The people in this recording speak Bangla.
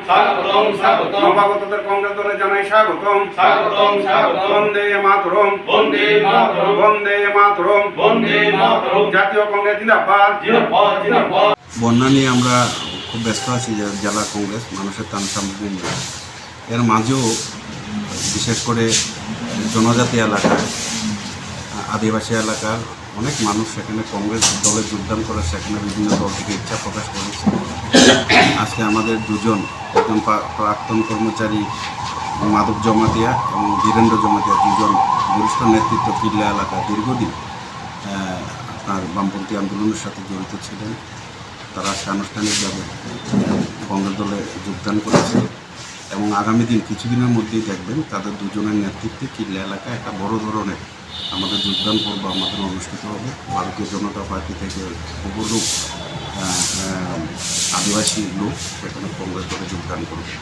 স্বাগতম স্বাগতম নবাগতদের কংগ্রেস দলে জানাই স্বাগতম স্বাগতম স্বাগতম বন্দে মাতরম বন্দে মাতরম বন্দে মাতরম বন্দে মাতরম জাতীয় কংগ্রেস জিন্দাবাদ জিন্দাবাদ জিন্দাবাদ। বন্যা নিয়ে আমরা খুব ব্যস্ত আছি যে জেলা কংগ্রেস মানুষের ত্রাণ সামগ্রী নিয়ে। এর মাঝেও বিশেষ করে জনজাতি এলাকায় আদিবাসী এলাকার অনেক মানুষ সেখানে কংগ্রেস দলে যোগদান করে সেখানে বিভিন্ন দল থেকে ইচ্ছা প্রকাশ করেছে। আজকে আমাদের দুজন, একজন প্রাক্তন কর্মচারী মাধব জমাতিয়া এবং বীরেন্দ্র জমাতিয়া, দুজন বরিষ্ঠ নেতৃত্ব কিল্লা এলাকা দীর্ঘদিন আপনার বামপন্থী আন্দোলনের সাথে জড়িত ছিলেন। তারা আজকে আনুষ্ঠানিকভাবে কংগ্রেস দলে যোগদান করেছে এবং আগামী দিন কিছুদিনের মধ্যেই দেখবেন তাদের দুজনের নেতৃত্বে কিল্লা এলাকায় একটা বড় ধরনের আমাদের যোগদান পর্ব আমাদের অনুষ্ঠিত হবে। ভারতীয় জনতা পার্টি থেকে বহু আদিবাসী লোক সেখানে কংগ্রেস দলে যোগদান করবে।